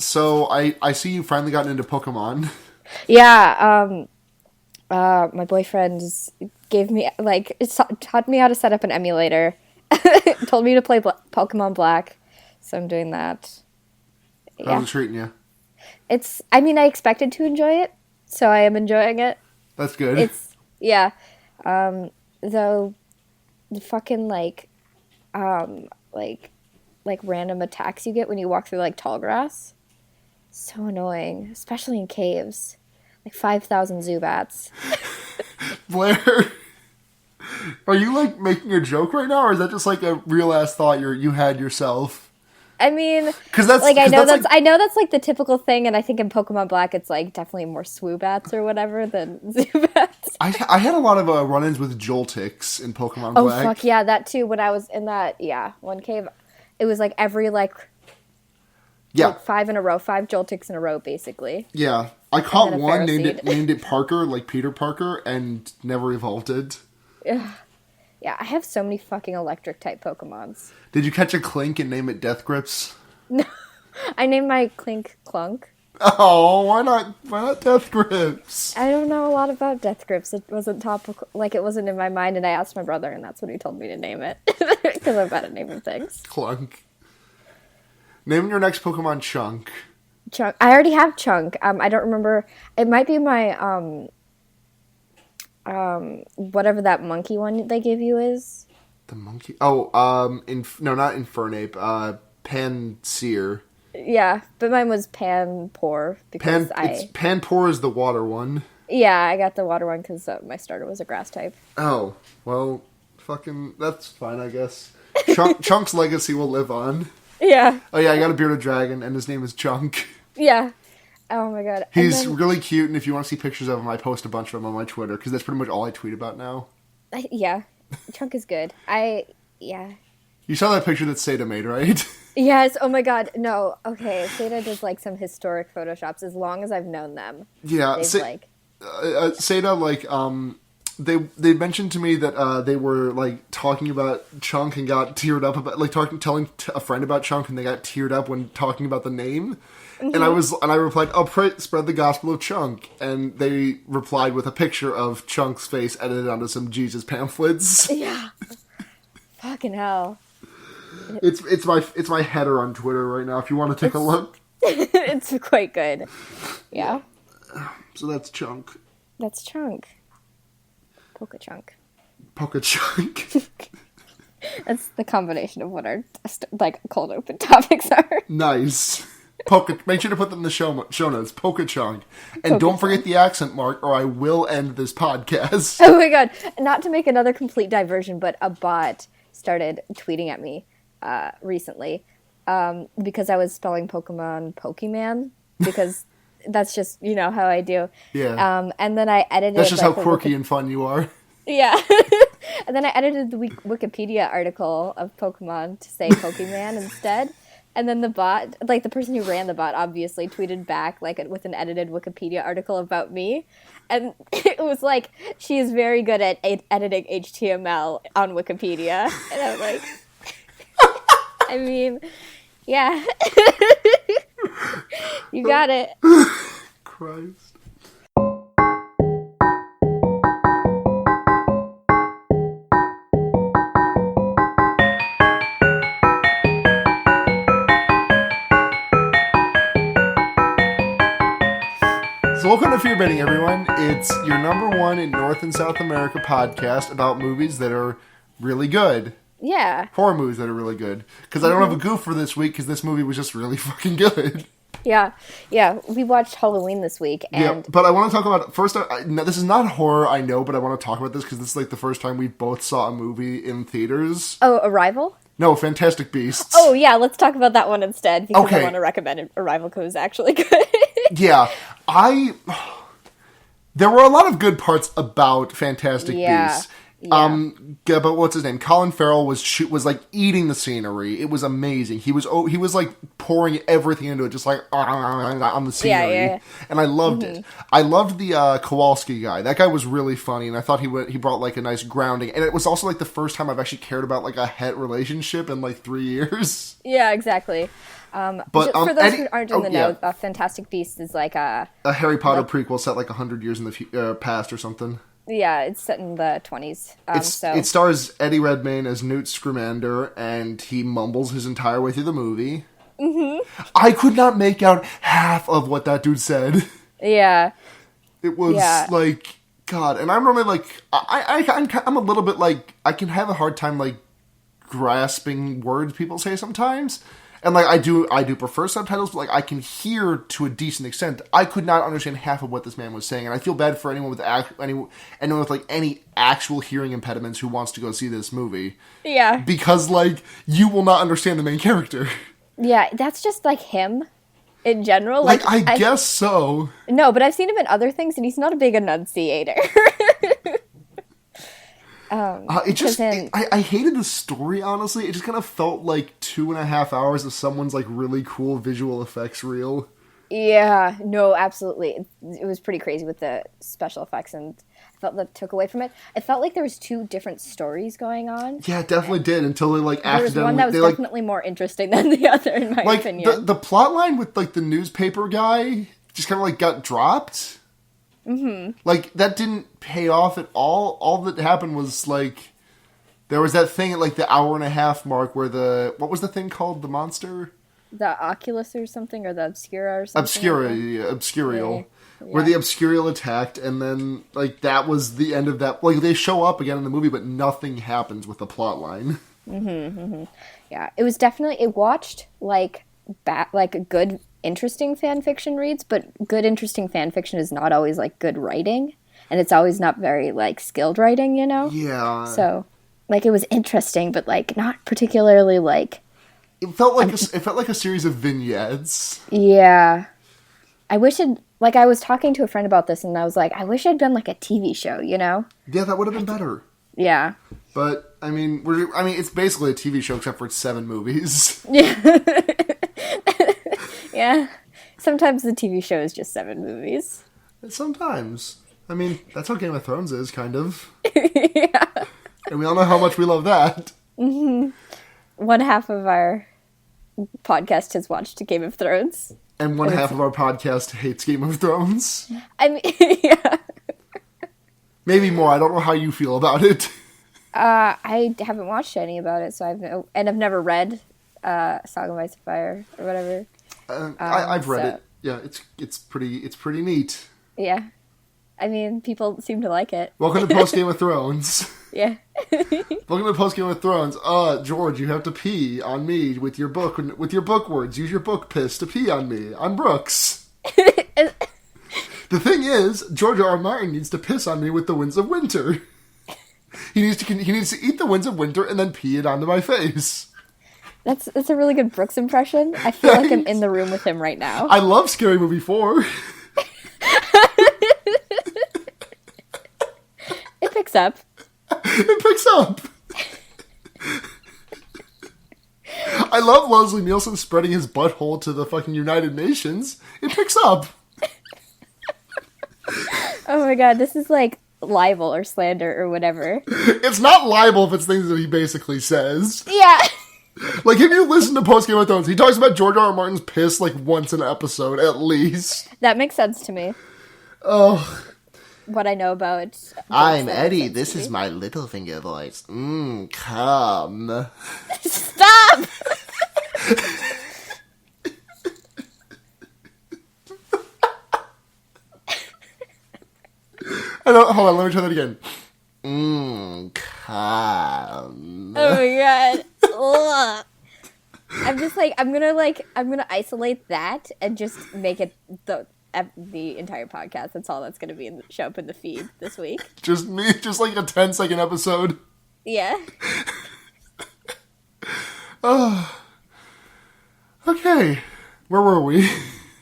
So I see you finally gotten into Pokemon. Yeah, my boyfriend gave me, like, taught me how to set up an emulator. Told me to play Pokemon Black, so I'm doing that. Yeah. How's it treating you? I mean, I expected to enjoy it, so I am enjoying it. That's good. Yeah. Though, the fucking, like random attacks you get when you walk through, like, tall grass. So annoying, especially in caves. Like 5,000 Zubats. Blair, are you, like, making a joke right now, or is that just, like, a real-ass thought you had yourself? I mean, I know that's like the typical thing, and I think in Pokemon Black it's like definitely more Swoobats or whatever than Zubats. I had a lot of run-ins with Joltix in Pokemon Black. Oh fuck yeah, that too. When I was in that one cave, it was like every like 5 in a row, 5 Joltix in a row, basically. Yeah, I caught one named it Parker, like Peter Parker, and never evolved it. Yeah, I have so many fucking electric type Pokemons. Did you catch a Clink and name it Death Grips? No, I named my Clink Clunk. Oh, why not Death Grips? I don't know a lot about Death Grips. It wasn't topical, like it wasn't in my mind, and I asked my brother, and that's when he told me to name it because I'm bad at naming things. Clunk. Name your next Pokemon Chunk. Chunk. I already have Chunk. I don't remember. It might be my whatever that monkey one they give you is. The monkey? Oh, no, not Infernape. Panseer. Yeah, but mine was Panpour because Panpour is the water one. Yeah, I got the water one because my starter was a grass type. Oh, well, fucking, that's fine, I guess. Chunk's legacy will live on. Yeah. Oh yeah, I got a bearded dragon, and his name is Chunk. Yeah. Oh my god. He's really cute, and if you want to see pictures of him, I post a bunch of them on my Twitter, because that's pretty much all I tweet about now. Yeah. Chunk is good. Yeah. You saw that picture that Seda made, right? Yes. Oh my god. No. Okay. Seda does like some historic photoshops as long as I've known them. Yeah. Seda, like, they mentioned to me that they were like talking about Chunk and got teared up about like telling a friend about Chunk, and they got teared up when talking about the name. Mm-hmm. And I replied, "Oh, spread the gospel of Chunk," and they replied with a picture of Chunk's face edited onto some Jesus pamphlets. Yeah. Fucking hell. It's my header on Twitter right now. If you want to take a look, it's quite good. Yeah. So that's Chunk. That's Chunk. Pokéchunk. Pokéchunk. That's the combination of what our like cold open topics are. Nice. Make sure to put them in the show notes. Pokéchunk. And don't forget the accent mark, or I will end this podcast. Oh my god. Not to make another complete diversion, but a bot started tweeting at me recently because I was spelling Pokemon, because that's just, how I do. Yeah. And then I edited... That's just how quirky and fun you are. Yeah. And then I edited the Wikipedia article of Pokemon to say Pokemon instead. And then the bot, like the person who ran the bot, obviously tweeted back like with an edited Wikipedia article about me. And it was like, she is very good at editing HTML on Wikipedia. And I was like, I mean, yeah. You got it. Christ. So welcome to Fear Betting, everyone. It's your number one in North and South America podcast about movies that are really good. Yeah. Horror movies that are really good. Because I don't have a goof for this week, because this movie was just really fucking good. Yeah. Yeah. We watched Halloween this week. And yeah, but I want to talk about... First, this is not horror, I know, but I want to talk about this because this is like the first time we both saw a movie in theaters. Oh, Arrival? No, Fantastic Beasts. Oh, yeah. Let's talk about that one instead, because I want to recommend Arrival because it's actually good. Yeah. There were a lot of good parts about Fantastic Beasts. Yeah. But what's his name? Colin Farrell was like eating the scenery. It was amazing. He was like pouring everything into it, just like on the scenery. Yeah. And I loved it. I loved the Kowalski guy. That guy was really funny, and I thought he brought like a nice grounding. And it was also like the first time I've actually cared about like a het relationship in like 3 years. Yeah, exactly. But for those who aren't in the know, Fantastic Beasts is like a Harry Potter prequel set like 100 years in the past or something. Yeah, it's set in the 20s. It stars Eddie Redmayne as Newt Scamander, and he mumbles his entire way through the movie. Mm-hmm. I could not make out half of what that dude said. Yeah. It was like, God, and I'm normally like, I'm a little bit like, I can have a hard time like grasping words people say sometimes. And like I do prefer subtitles, but like I can hear to a decent extent. I could not understand half of what this man was saying, and I feel bad for anyone with anyone with like any actual hearing impediments who wants to go see this movie. Yeah, because like you will not understand the main character. Yeah, that's just like him in general. Like I guess so. No, but I've seen him in other things, and he's not a big enunciator. I hated the story, honestly. It just kind of felt like 2.5 hours of someone's like really cool visual effects reel. Yeah, no, absolutely. It was pretty crazy with the special effects, and I felt that took away from it. It felt like there was 2 different stories going on. Yeah, it definitely did, until they like accidentally... There was one that was definitely more interesting than the other, in my opinion. The plot line with like the newspaper guy just kind of like got dropped. Mm-hmm. Like, that didn't pay off at all. All that happened was, like, there was that thing at, like, the 1.5 hour mark where what was the thing called? The monster? The Oculus or something, or the Obscura or something? Obscurial. Yeah. Where the Obscurial attacked, and then, like, that was the end of that. Like, they show up again in the movie, but nothing happens with the plot line. Yeah, it was definitely, it watched, like, good interesting fan fiction reads, but good interesting fan fiction is not always like good writing, and it's always not very like skilled writing, you know. Yeah, so like it was interesting, but like not particularly like it felt like a series of vignettes. Yeah, I wish it, like, I was talking to a friend about this, and I was like, I wish it had been like a TV show, you know. Yeah, that would have been better. Yeah, but I mean it's basically a TV show except for it's 7 movies. Yeah. Yeah, sometimes the TV show is just 7 movies. Sometimes. I mean, that's how Game of Thrones is, kind of. Yeah. And we all know how much we love that. Mm-hmm. One half of our podcast has watched Game of Thrones. And one half of our podcast hates Game of Thrones. I mean, yeah. Maybe more. I don't know how you feel about it. I haven't watched any about it, so I've never read Song of Ice and Fire or whatever. I've read it. Yeah, it's pretty neat. Yeah, I mean, people seem to like it. Welcome to Post Game of Thrones. Yeah. Welcome to Post Game of Thrones. George, you have to pee on me with your book words. Use your book piss to pee on me. I'm Brooks. The thing is, George R. R. Martin needs to piss on me with the Winds of Winter. He needs to eat the Winds of Winter and then pee it onto my face. That's a really good Brooks impression. I feel like I'm in the room with him right now. I love Scary Movie 4. It picks up. It picks up. I love Leslie Nielsen spreading his butthole to the fucking United Nations. It picks up. Oh my god, this is like libel or slander or whatever. It's not libel if it's things that he basically says. Yeah. Like, if you listen to Post Game of Thrones, he talks about George R. R. Martin's piss, like, once an episode, at least. That makes sense to me. Oh. What I know about... I'm Eddie, this is my Littlefinger voice. Come. Stop! Hold on, let me try that again. Come. Oh my god. Ugh. I'm just like, I'm gonna isolate that and just make it the entire podcast. That's all that's gonna be show up in the feed this week. Just me, just like a 10-second episode. Yeah. Oh. Okay. Where were we?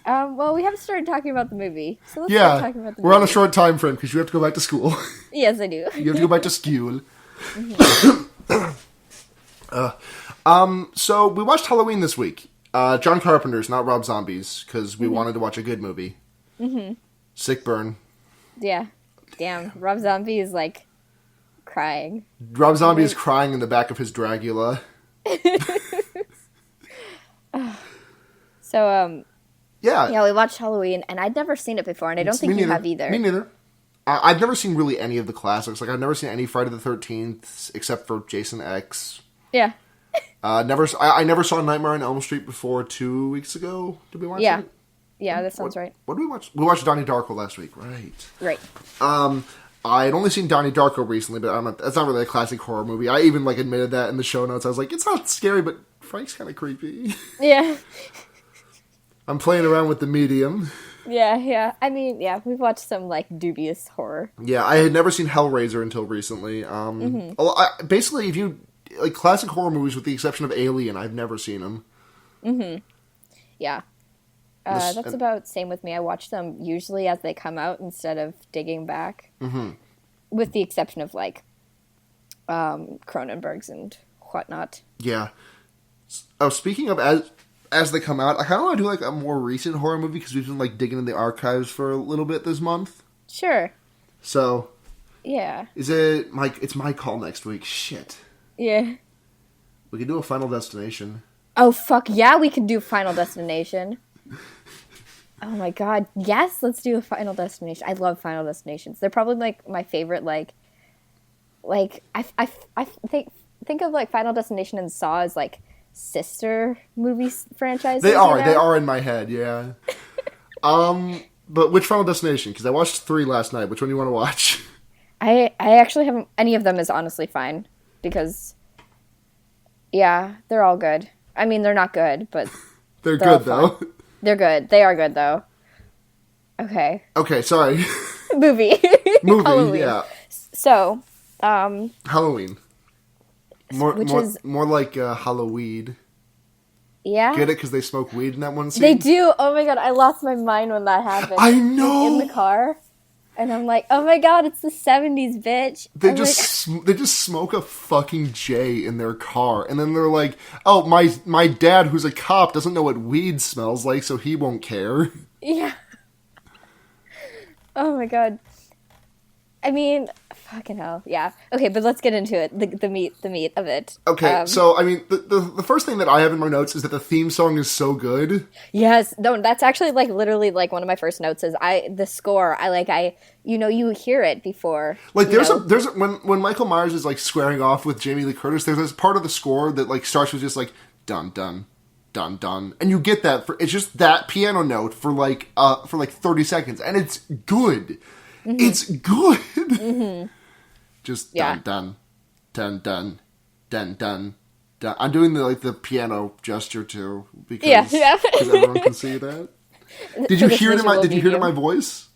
Well, we haven't started talking about the movie, so let's Yeah, start talking about the we're movie. on a short time frame because you have to go back to school. Yes, I do. You have to go back to school. So we watched Halloween this week. John Carpenter's, not Rob Zombie's, because we wanted to watch a good movie. Mm-hmm. Sick burn. Yeah. Damn. Rob Zombie is, like, crying. Rob Zombie is crying in the back of his Dracula. So, Yeah. yeah, we watched Halloween, and I'd never seen it before, and I don't think you have either. Me neither. I've never seen really any of the classics. Like, I've never seen any Friday the 13th, except for Jason X. Yeah. I never saw Nightmare on Elm Street before 2 weeks ago. Did we watch it? Yeah, that sounds right. What did we watch? We watched Donnie Darko last week, right? Right. I'd only seen Donnie Darko recently, but that's not really a classic horror movie. I even admitted that in the show notes. I was like, it's not scary, but Frank's kind of creepy. Yeah. I'm playing around with the medium. Yeah. I mean, yeah, we've watched some, like, dubious horror. Yeah, I had never seen Hellraiser until recently. Basically, if you like classic horror movies, with the exception of Alien, I've never seen them. Mm-hmm. Yeah. That's about same with me. I watch them usually as they come out instead of digging back. Mm-hmm. With the exception of, like, Cronenberg's and whatnot. Yeah. Oh, speaking of as they come out, I kind of want to do, like, a more recent horror movie, because we've been, like, digging in the archives for a little bit this month. Sure. So... Yeah. It's my call next week. Shit. Yeah. We could do a Final Destination. Oh, fuck yeah, we can do Final Destination. Oh my god, yes, let's do a Final Destination. I love Final Destinations. They're probably, like, my favorite, like I think of, like, Final Destination and Saw as, like, sister movie franchises. They are in my head, yeah. But which Final Destination? Because I watched 3 last night. Which one do you want to watch? I actually haven't, any of them is honestly fine, because, yeah, they're all good. I mean, they're not good, but... they're good, though. They're good. They are good, though. Okay. Okay, sorry. Movie, Halloween. Yeah. So, Halloween. Is more like Halloween. Yeah? Get it? Because they smoke weed in that one scene? They do! Oh my god, I lost my mind when that happened. I know! In the car. And I'm like, oh my god, it's the 70s, bitch. They just smoke a fucking J in their car, and then they're like, "Oh, my dad, who's a cop, doesn't know what weed smells like, so he won't care." Yeah. Oh my god. I mean, fucking hell, yeah. Okay, but let's get into it. The meat of it. Okay, so I mean, the first thing that I have in my notes is that the theme song is so good. Yes, no, that's actually, like, literally, like, one of my first notes is the score. You hear it before. Like, when Michael Myers is, like, squaring off with Jamie Lee Curtis, there's this part of the score that, like, starts with just like dun dun dun dun, and you get that it's just that piano note for like 30 seconds, and it's good. Mm-hmm. It's good. Mm-hmm. Just dun dun dun dun dun dun dun. I'm doing the piano gesture too because everyone can see that. Did you hear it in my voice?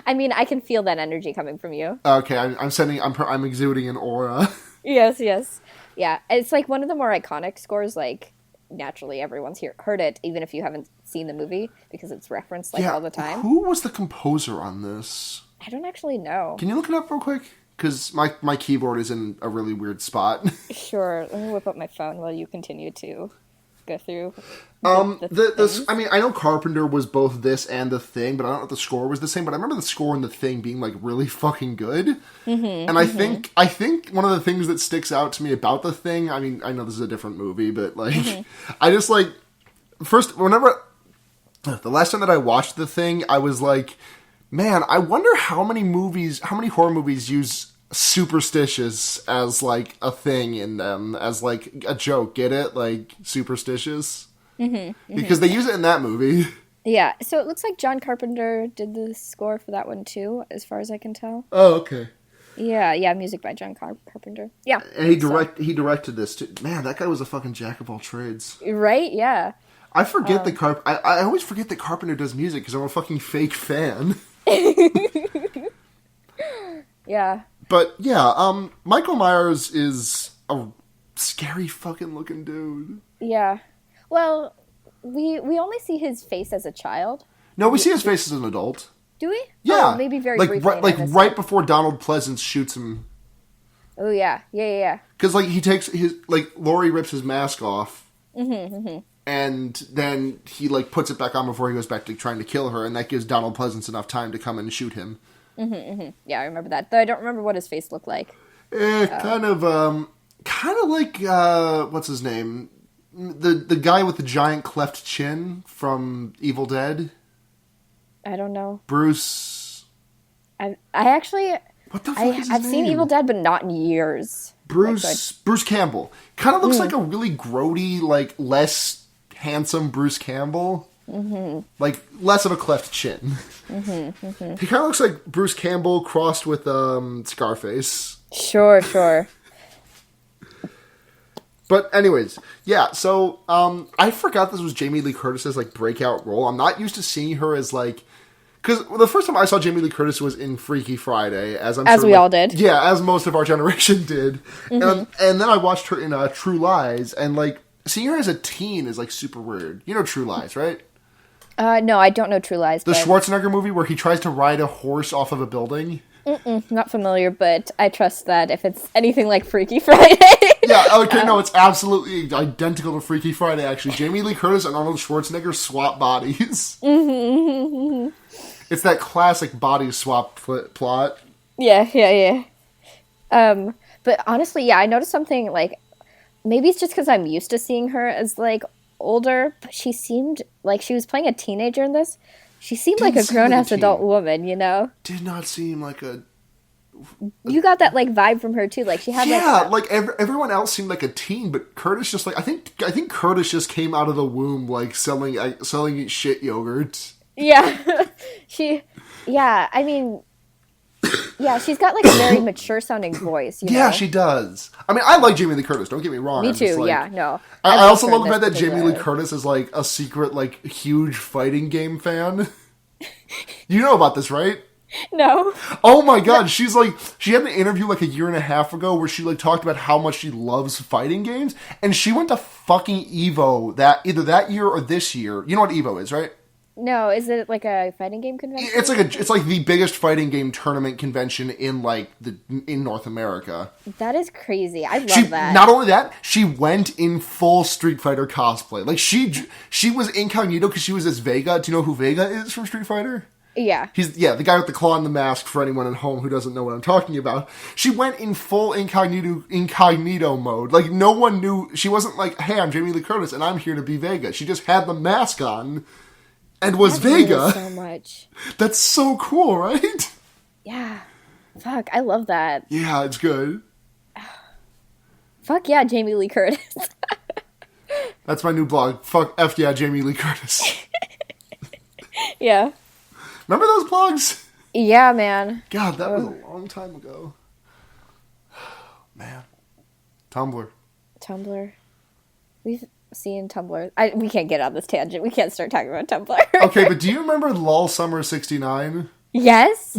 I mean, I can feel that energy coming from you. Okay, I'm exuding an aura. Yes. Yeah, it's like one of the more iconic scores, like, naturally everyone's heard it, even if you haven't seen the movie, because it's referenced, like, all the time. Who was the composer on this? I don't actually know. Can you look it up real quick? Because my keyboard is in a really weird spot. Sure, let me whip up my phone while you continue to go through I mean, I know Carpenter was both this and The Thing, but I don't know if the score was the same, but I remember the score in The Thing being, like, really fucking good. Mm-hmm, and I think one of the things that sticks out to me about The Thing, I mean, I know this is a different movie, but, like, I just, like, the last time that I watched The Thing, I was like, man, I wonder how many horror movies use superstitious as, like, a thing in them, as, like, a joke. Get it? Like, superstitious? Mm-hmm. Because they use it in that movie. Yeah, so it looks like John Carpenter did the score for that one too, as far as I can tell. Oh, okay. Yeah, music by John Carpenter. Yeah. And he directed this too. Man, that guy was a fucking jack of all trades. Right? Yeah. I forget I always forget that Carpenter does music because I'm a fucking fake fan. Yeah. But yeah, Michael Myers is a scary fucking looking dude. Yeah. Well, we only see his face as a child. No, we see his face as an adult. Do we? Yeah. Oh, maybe very like, briefly. Right before Donald Pleasance shoots him. Oh, yeah. Yeah. Because, like, he takes his... Like, Laurie rips his mask off. And then he, like, puts it back on before he goes back to trying to kill her. And that gives Donald Pleasance enough time to come and shoot him. Yeah, I remember that. Though I don't remember what his face looked like. Kind of like, what's his name? The guy with the giant cleft chin from Evil Dead. I don't know. Bruce. I actually... What the fuck is his I've name? seen Evil Dead, but not in years. Bruce Campbell. Kind of looks like a really grody, like, less handsome Bruce Campbell. Like, less of a cleft chin. He kind of looks like Bruce Campbell crossed with Scarface. Sure. But anyways, yeah, so I forgot this was Jamie Lee Curtis's, like, breakout role. I'm not used to seeing her as, like... Because the first time I saw Jamie Lee Curtis was in Freaky Friday, as we all did. Yeah, as most of our generation did. And then I watched her in True Lies, and, like, seeing her as a teen is, like, super weird. You know True Lies, right? No, I don't know True Lies. The Schwarzenegger movie where he tries to ride a horse off of a building? Not familiar, but I trust that if it's anything like Freaky Friday. Yeah, okay, no, it's absolutely identical to Freaky Friday, actually. Jamie Lee Curtis and Arnold Schwarzenegger swap bodies. It's that classic body swap plot. Yeah. But honestly, yeah, I noticed something, like, maybe it's just because I'm used to seeing her as, like, older, but she seemed like she was playing a teenager in this. She seemed like a grown-ass adult woman, you know? Did not seem like a... You got that, like, vibe from her, too. Like, she had, everyone else seemed like a teen, but Curtis just, like... I think Curtis just came out of the womb, like, selling shit yogurt. Yeah. I mean... Yeah, she's got, like, a very mature-sounding voice, you know? Yeah, she does. I mean, I like Jamie Lee Curtis, don't get me wrong. Me too, no. I also love the fact that Jamie Lee Curtis is, like, a secret, like, huge fighting game fan. You know about this, right? No. Oh my god, she's like... She had an interview, like, a year and a half ago where she, like, talked about how much she loves fighting games, and she went to fucking EVO either that year or this year. You know what EVO is, right? No, is it like a fighting game convention? It's like the biggest fighting game tournament convention in in North America. That is crazy. I love that. Not only that, she went in full Street Fighter cosplay. Like she was incognito because she was as Vega. Do you know who Vega is from Street Fighter? Yeah. He's the guy with the claw and the mask for anyone at home who doesn't know what I'm talking about. She went in full incognito mode. Like no one knew. She wasn't like, "Hey, I'm Jamie Lee Curtis and I'm here to be Vega." She just had the mask on. And was Vega. So much. That's so cool, right? Yeah. Fuck, I love that. Yeah, it's good. Fuck yeah, Jamie Lee Curtis. That's my new blog. Fuck F yeah, Jamie Lee Curtis. Yeah. Remember those blogs? Yeah, man. God, that was a long time ago. Man. Tumblr. We've seen Tumblr. We can't get on this tangent. We can't start talking about Tumblr. Okay, but do you remember LOL Summer 69? Yes.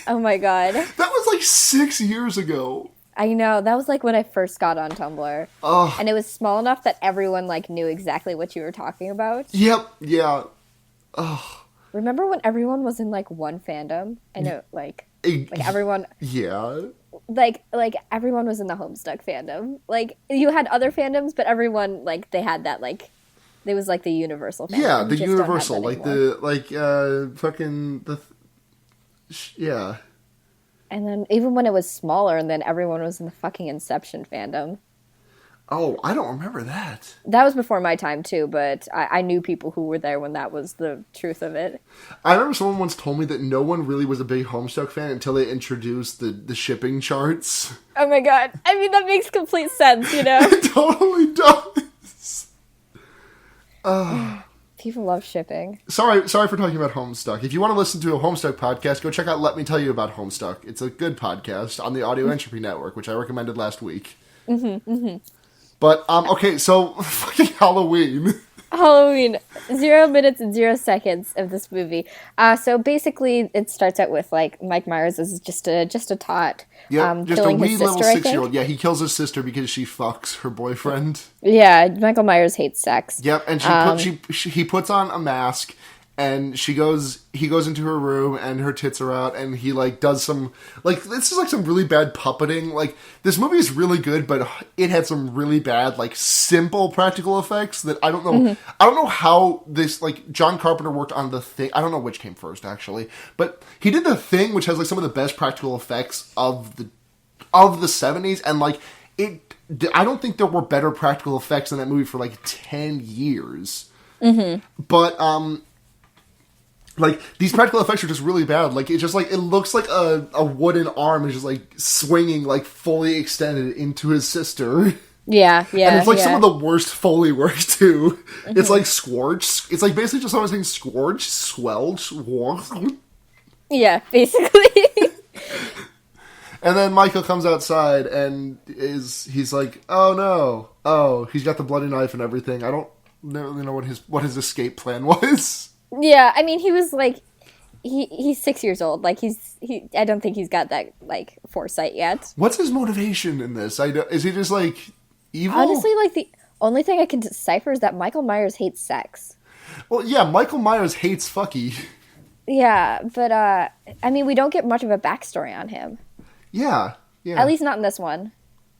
Oh my god. That was like 6 years ago. I know. That was like when I first got on Tumblr. Ugh. And it was small enough that everyone like knew exactly what you were talking about. Yep. Yeah. Ugh. Remember when everyone was in like one fandom? And it, like everyone... Yeah. Like everyone was in the Homestuck fandom. Like you had other fandoms, but everyone like they had that like there was like the universal fandom. Yeah, the universal, yeah. And then even when it was smaller, and then everyone was in the fucking Inception fandom. Oh, I don't remember that. That was before my time too, but I knew people who were there when that was the truth of it. I remember someone once told me that no one really was a big Homestuck fan until they introduced the shipping charts. Oh my god. I mean, that makes complete sense, you know? It totally does. People love shipping. Sorry for talking about Homestuck. If you want to listen to a Homestuck podcast, go check out Let Me Tell You About Homestuck. It's a good podcast on the Audio Entropy Network, which I recommended last week. But, okay, so fucking Halloween. Halloween, 0 minutes and 0 seconds of this movie. So basically, it starts out with like Mike Myers is just a tot. Yeah, just a killing wee his little sister, I 6-year-old. think. Yeah, he kills his sister because she fucks her boyfriend. Yeah, Michael Myers hates sex. Yep, and he puts on a mask, and he goes into her room, and her tits are out, and he like does some like this is like some really bad puppeting. Like this movie is really good, but it had some really bad like simple practical effects that I don't know. Mm-hmm. I don't know how this like John Carpenter worked on The Thing. I don't know which came first actually, but he did The Thing, which has like some of the best practical effects of the 70s, and like it. I don't think there were better practical effects in that movie for like 10 years. Mm-hmm. But like these practical effects are just really bad. Like it looks like a wooden arm is just like swinging like fully extended into his sister. Yeah, yeah. And it's like some of the worst Foley work too. Mm-hmm. It's like scorch. It's like basically just someone saying scorch, swell, swarf. Yeah, basically. And then Michael comes outside and he's like, oh no, oh, he's got the bloody knife and everything. I don't really know what his escape plan was. Yeah, I mean, he was like, he's 6 years old. Like I don't think he's got that like foresight yet. What's his motivation in this? Is he just like evil? Honestly, like the only thing I can decipher is that Michael Myers hates sex. Well, yeah, Michael Myers hates fucky. Yeah, but I mean, we don't get much of a backstory on him. Yeah. At least not in this one.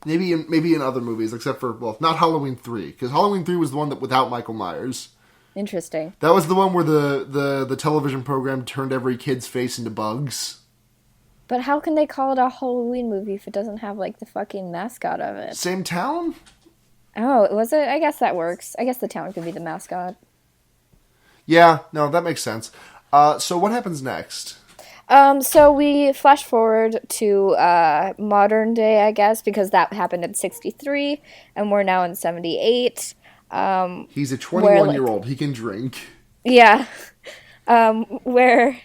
Maybe in other movies, except for not Halloween 3, because Halloween 3 was the one that without Michael Myers. Interesting. That was the one where the television program turned every kid's face into bugs. But how can they call it a Halloween movie if it doesn't have like the fucking mascot of it? Same town? Oh, was it? I guess that works. I guess the town could be the mascot. Yeah, no, that makes sense. So what happens next? So we flash forward to modern day, I guess, because that happened in 63, and we're now in 78. He's a 21-year-old. He can drink. Yeah. Where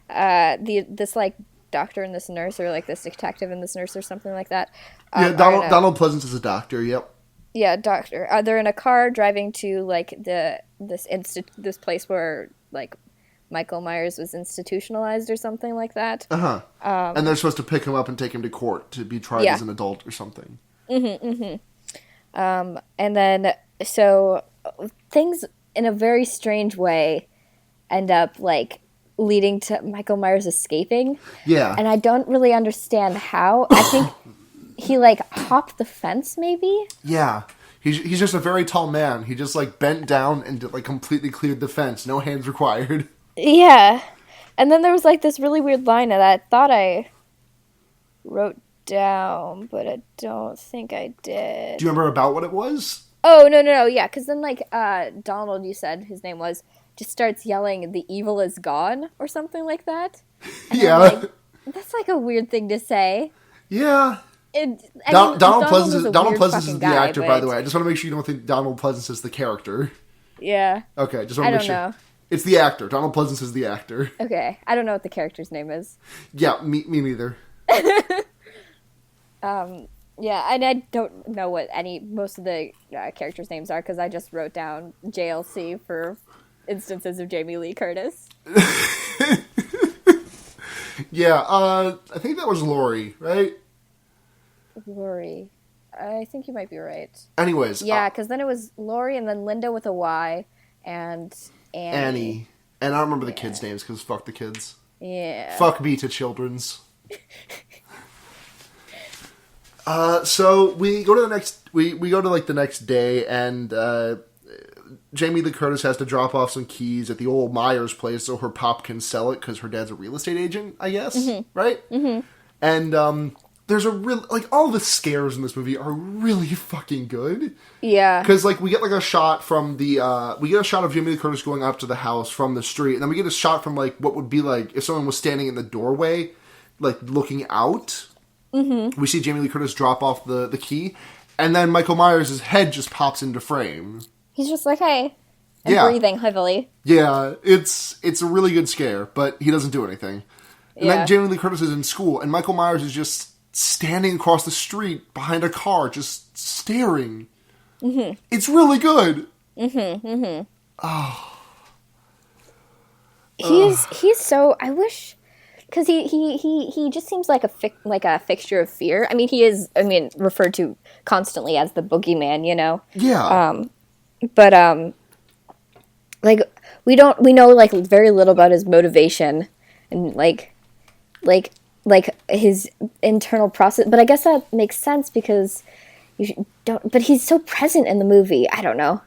this like doctor and this nurse, or like this detective and this nurse, or something like that. Yeah, Donald Pleasance is a doctor. Yep. Yeah, doctor. They're in a car driving to like this place where like Michael Myers was institutionalized or something like that. Uh-huh. And they're supposed to pick him up and take him to court to be tried as an adult or something. Mm-hmm, mm-hmm. And then, so, things in a very strange way end up, like, leading to Michael Myers escaping. Yeah. And I don't really understand how. I think he, like, hopped the fence, maybe? Yeah. He's just a very tall man. He just, like, bent down and, like, completely cleared the fence. No hands required. Yeah. And then there was, like, this really weird line that I thought I wrote down, but I don't think I did. Do you remember about what it was? Oh, no. Yeah, because then, like, Donald, you said his name was, just starts yelling, "The evil is gone," or something like that. And yeah. Like, that's, like, a weird thing to say. Yeah. Donald Pleasance is the actor, but... by the way. I just want to make sure you don't think Donald Pleasance is the character. Yeah. Okay, just want to make sure. I don't know. It's the actor. Donald Pleasance is the actor. Okay. I don't know what the character's name is. Yeah, me neither. Yeah, and I don't know what most of the characters' names are, because I just wrote down JLC for instances of Jamie Lee Curtis. Yeah, I think that was Laurie, right? Laurie. I think you might be right. Anyways. Yeah, because then it was Laurie and then Linda with a Y and Annie. And I don't remember the kids' names because fuck the kids. Yeah. Fuck me to children's. So we go to the next. We go to like the next day, and Jamie Lee Curtis has to drop off some keys at the old Myers place so her pop can sell it because her dad's a real estate agent, I guess. Mm-hmm. Right? Mm-hmm. And there's a real all the scares in this movie are really fucking good. Yeah. Because like we get like a shot from the we get a shot of Jamie Lee Curtis going up to the house from the street, and then we get a shot from like what would be like if someone was standing in the doorway, like looking out. Mm-hmm. We see Jamie Lee Curtis drop off the key, and then Michael Myers' head just pops into frame. He's just like, hey, and breathing heavily. Yeah, it's a really good scare, but he doesn't do anything. And then Jamie Lee Curtis is in school, and Michael Myers is just standing across the street behind a car, just staring. Mm-hmm. It's really good. Mm-hmm. Mm-hmm. He's so, I wish, because he just seems like a fixture of fear. I mean, he is, I mean, referred to constantly as the boogeyman, you know? Yeah. But like, we know, like, very little about his motivation and, like his internal process. But I guess that makes sense because but he's so present in the movie. I don't know.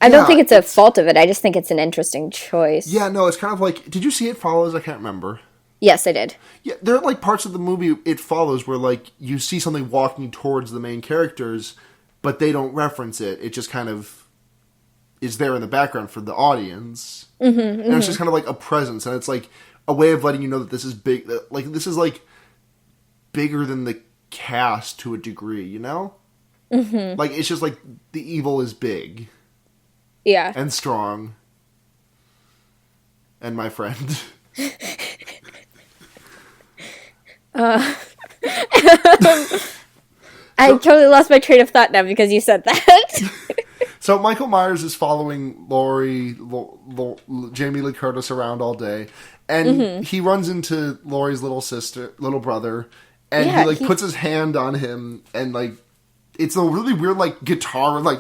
I don't think it's a fault of it. I just think it's an interesting choice. Yeah, no, it's kind of like, did you see It Follows? I can't remember. Yes, I did. Yeah, there are like parts of the movie It Follows where like you see something walking towards the main characters, but they don't reference it. It just kind of is there in the background for the audience. And it's just kind of like a presence, and it's like a way of letting you know that this is big. Like, this is like bigger than the cast to a degree, you know? Like, it's just like the evil is big. Yeah. And strong. And my friend. I totally lost my train of thought now because you said that. So Michael Myers is following Jamie Lee Curtis around all day. And he runs into Laurie's little brother. And he like puts his hand on him. And like, it's a really weird like guitar like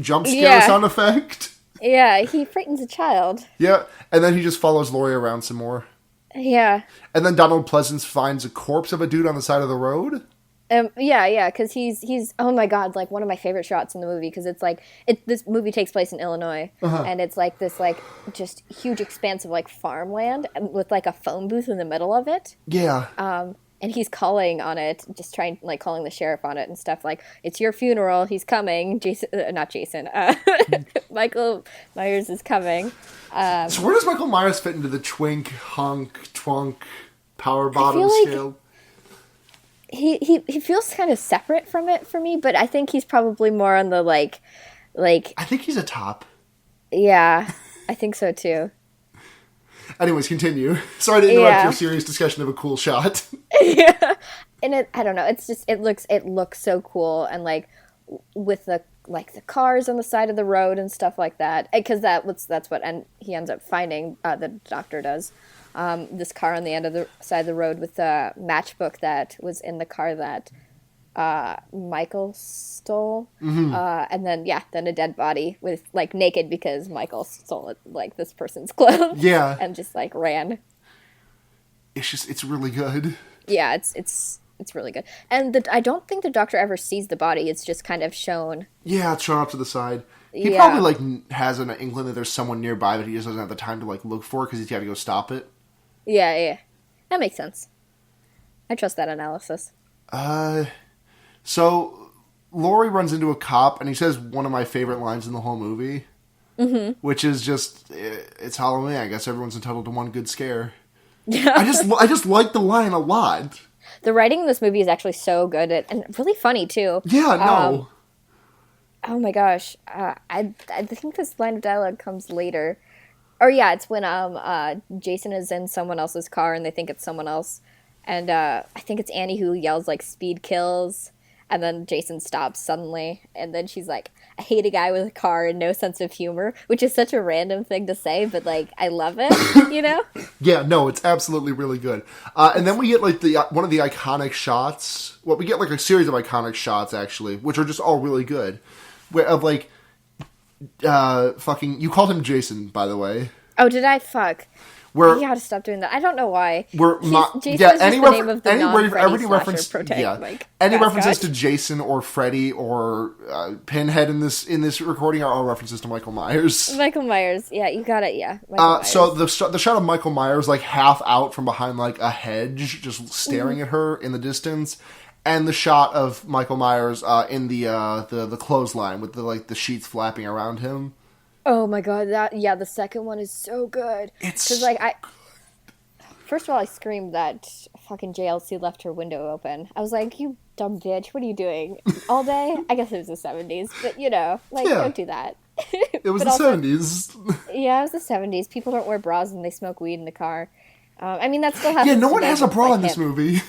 jump scare sound effect. Yeah, he frightens a child. Yeah, and then he just follows Laurie around some more. Yeah. And then Donald Pleasance finds a corpse of a dude on the side of the road. Yeah, because he's oh my god, like one of my favorite shots in the movie, because it's like this movie takes place in Illinois, and it's like this like just huge expanse of like farmland with like a phone booth in the middle of it. Yeah. And he's calling on it, just trying, like, calling the sheriff on it and stuff. Like, it's your funeral. He's coming. Michael Myers is coming. So where does Michael Myers fit into the twink, hunk, twunk, power bottom like scale? He feels kind of separate from it for me, but I think he's probably more on the, like... I think he's a top. Yeah, I think so, too. Anyways, continue. Sorry to interrupt your serious discussion of a cool shot. Yeah, and I don't know. It's just it looks so cool, and like with the cars on the side of the road and stuff like that. Because that's what he ends up finding. The doctor does this car on the end of the side of the road with the matchbook that was in the car that Michael stole, and then a dead body with like naked because Michael stole it, like this person's clothes, and just like ran. It's really good. Yeah, it's really good, and I don't think the doctor ever sees the body. It's just kind of shown. Yeah, it's shown up to the side. He probably like has an inkling that there's someone nearby, but he just doesn't have the time to like look for it because he's got to go stop it. Yeah, that makes sense. I trust that analysis. So, Laurie runs into a cop, and he says one of my favorite lines in the whole movie, which is just, it's Halloween, I guess everyone's entitled to one good scare. Yeah. I just like the line a lot. The writing in this movie is actually so good, and really funny, too. Yeah, no. Oh my gosh. I think this line of dialogue comes later. Or yeah, it's when Jason is in someone else's car, and they think it's someone else. And I think it's Annie who yells, like, speed kills. And then Jason stops suddenly, and then she's like, I hate a guy with a car and no sense of humor, which is such a random thing to say, but, like, I love it, you know? Yeah, no, it's absolutely really good. And then we get, like, one of the iconic shots. Well, we get, like, a series of iconic shots, actually, which are just all really good. Of, like, fucking... You called him Jason, by the way. Oh, did I? Fuck. You gotta stop doing that. I don't know why. Any references to Jason or Freddy or Pinhead in this recording are all references to Michael Myers. Michael Myers, yeah, you got it, yeah. So the shot of Michael Myers like half out from behind like a hedge, just staring at her in the distance, and the shot of Michael Myers in the clothesline with the sheets flapping around him. Oh my god, the second one is so good. Because, first of all, I screamed that fucking JLC left her window open. I was like, you dumb bitch, what are you doing? All day? I guess it was the 70s, but don't do that. It was the 70s. Yeah, it was the 70s. People don't wear bras and they smoke weed in the car. I mean, that still happens. Yeah, no one has a bra in this movie.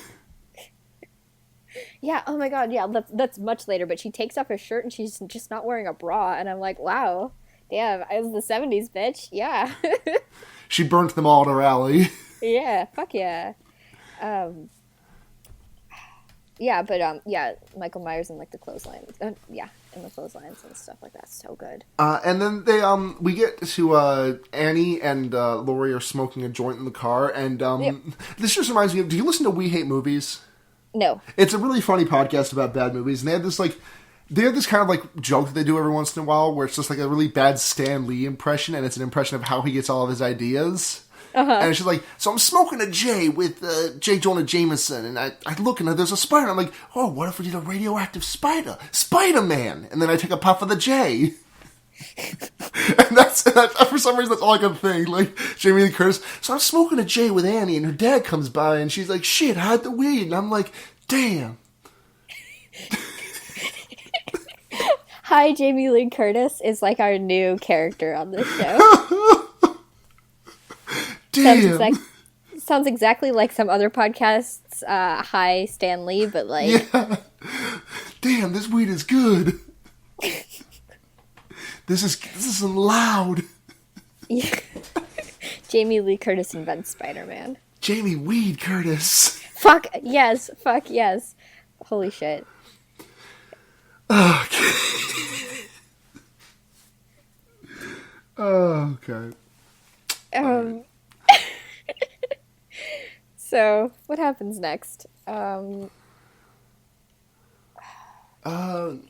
Yeah, oh my god, yeah, that's much later, but she takes off her shirt and she's just not wearing a bra, and I'm like, wow. Damn, I was the 70s, bitch. Yeah. She burnt them all at her alley. Yeah, fuck yeah. Yeah, but yeah, Michael Myers and like the clotheslines. Yeah, and the clotheslines and stuff like that. So good. And then we get to Annie and Laurie are smoking a joint in the car, and Yep. this just reminds me of. Do you listen to We Hate Movies? No. It's a really funny podcast about bad movies, and they have this kind of like joke that they do every once in a while, where it's just like a really bad Stan Lee impression, and it's an impression of how he gets all of his ideas. And it's just like, so I'm smoking a J with J. Jonah Jameson, and I look and there's a spider. I'm like, oh, what if we did a radioactive spider? Spider-Man! And then I take a puff of the J. and that's for some reason, that's all I can think. Like, Jamie Lee Curtis, so I'm smoking a J with Annie, and her dad comes by, and she's like, shit, hide the weed. And I'm like, damn. Hi, Jamie Lee Curtis is like our new character on this show. Damn. Sounds exactly like some other podcasts. Hi, Stan Lee, but like... Yeah. Damn, this weed is good. This is loud. Yeah. Jamie Lee Curtis invents Spider-Man. Jamie Weed Curtis. Fuck yes. Fuck yes. Holy shit. Okay. Okay. So, what happens next?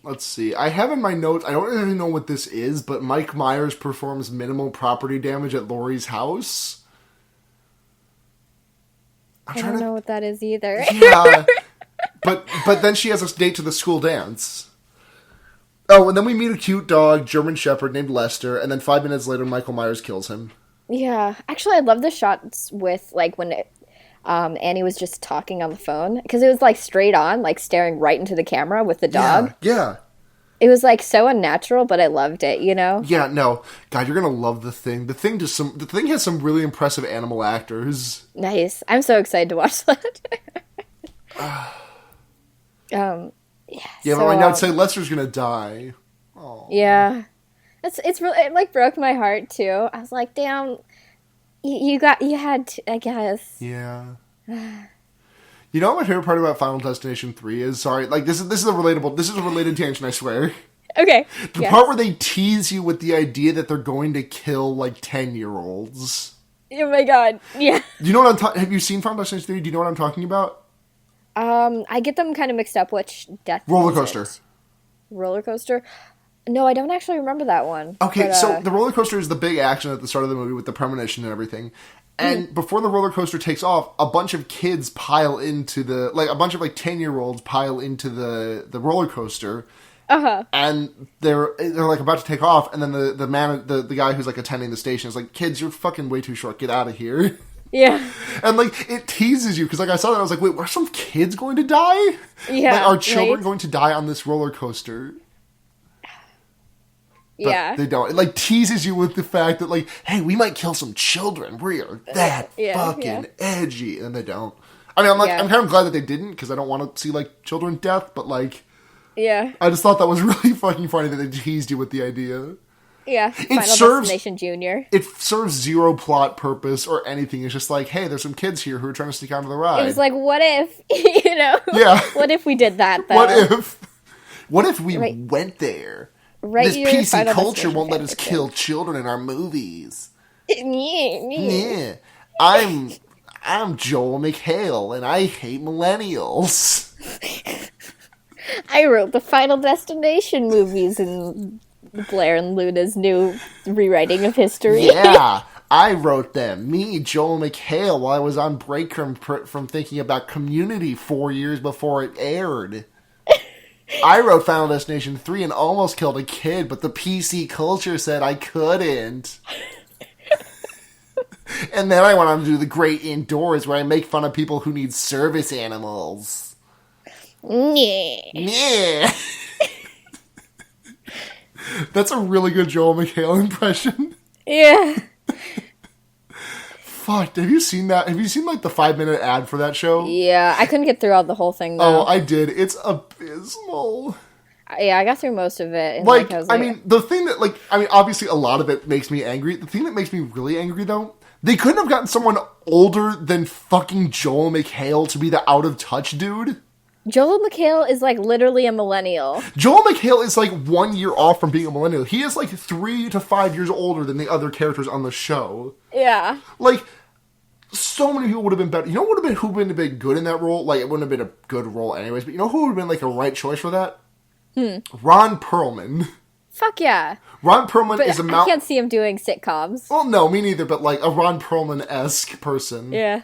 Let's see. I have in my notes, I don't really know what this is, but Mike Myers performs minimal property damage at Laurie's house. I don't know what that is either. Yeah. But then she has a date to the school dance. Oh, and then we meet a cute dog, German Shepherd named Lester, and then 5 minutes later Michael Myers kills him. Yeah. Actually, I love the shots with, like, when Annie was just talking on the phone. Because it was, like, straight on, like, staring right into the camera with the dog. Yeah. It was, like, so unnatural, but I loved it, you know? Yeah, no. God, you're gonna love The Thing. The Thing has some really impressive animal actors. Nice. I'm so excited to watch that. Yeah, so, but right now I'd say Lester's gonna die. Aww. Yeah. It's really, it, like, broke my heart, too. I was like, damn, you had to, I guess. Yeah. You know what my favorite part about Final Destination 3 is? Sorry, like, this is a related tangent, I swear. Okay. The part where they tease you with the idea that they're going to kill, like, 10-year-olds. Oh my god, yeah. You know what I'm talking... Have you seen Final Destination 3? Do you know what I'm talking about? I get them kind of mixed up. Which death? Roller Coaster. Roller Coaster? No, I don't actually remember that one. Okay, but, so the roller coaster is the big action at the start of the movie with the premonition and everything. And before the roller coaster takes off, a bunch of kids pile into the... Like, a bunch of, like, 10-year-olds pile into the roller coaster. Uh-huh. And they're like, about to take off, and then the guy who's, like, attending the station is like, kids, you're fucking way too short. Get out of here. Yeah. And, like, it teases you, because, like, I saw that, I was like, wait, are some kids going to die? Yeah, like, are children right? going to die on this roller coaster? But yeah. they don't. It, like, teases you with the fact that, like, hey, we might kill some children. We are that fucking edgy. And they don't. I mean, I'm kind of glad that they didn't, because I don't want to see, like, children death, but, like... Yeah. I just thought that was really fucking funny that they teased you with the idea. Yeah. Final Destination Junior. It serves zero plot purpose or anything. It's just like, hey, there's some kids here who are trying to sneak onto the ride. It was like, what if, you know? Yeah. What if we did that, though? What if we went there? This PC culture won't let us kill children in our movies. Yeah. I'm Joel McHale, and I hate millennials. I wrote the Final Destination movies in Blair and Luna's new rewriting of history. Yeah, I wrote them. Me, Joel McHale, while I was on break from thinking about Community 4 years before it aired. I wrote Final Destination 3 and almost killed a kid, but the PC culture said I couldn't. And then I went on to do The Great Indoors, where I make fun of people who need service animals. Yeah. That's a really good Joel McHale impression. Yeah. Fuck, have you seen that? Have you seen, like, the 5-minute ad for that show? Yeah, I couldn't get through all the whole thing, though. Oh, I did. It's abysmal. Yeah, I got through most of it. And Like, I was I mean, the thing that, like, I mean, obviously a lot of it makes me angry. The thing that makes me really angry, though, they couldn't have gotten someone older than fucking Joel McHale to be the out-of-touch dude. Joel McHale is, like, literally a millennial. Joel McHale is, like, 1 year off from being a millennial. He is, like, 3 to 5 years older than the other characters on the show. Yeah. Like, so many people would have been better. You know who would have been good in that role? Like, it wouldn't have been a good role anyways, but you know who would have been, like, a right choice for that? Ron Perlman. Fuck yeah. Ron Perlman is a I can't see him doing sitcoms. Well, no, me neither, but, like, a Ron Perlman-esque person. Yeah.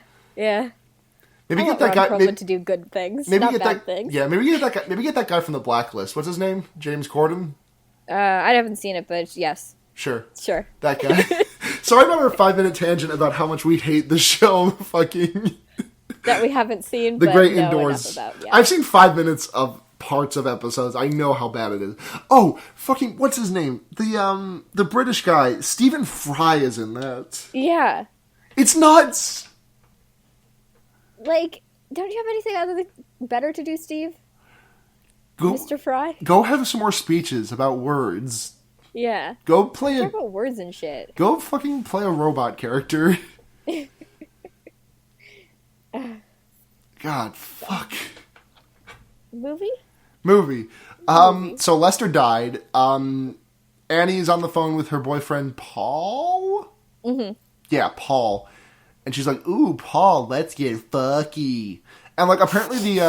Maybe I get want that Ron guy Perlman to do good things, maybe not get bad that things. Yeah, maybe get that guy from the Blacklist. What's his name? James Corden? I haven't seen it, but yes. Sure. That guy. Sorry about our 5-minute tangent about how much we hate the show fucking that we haven't seen, The but Great know Indoors. enough about. Yeah. I've seen 5 minutes of parts of episodes. I know how bad it is. Oh, fucking what's his name? The British guy, Stephen Fry is in that. Yeah. It's nuts. Like, don't you have anything other than better to do, Steve? Mr. Fry? Go have some more speeches about words. Yeah. Go play Talk about words and shit. Go fucking play a robot character. God, fuck. Movie. So Lester died. Annie's on the phone with her boyfriend Paul. Mm-hmm. Yeah, Paul. And she's like, "Ooh, Paul, let's get fucky." And like, apparently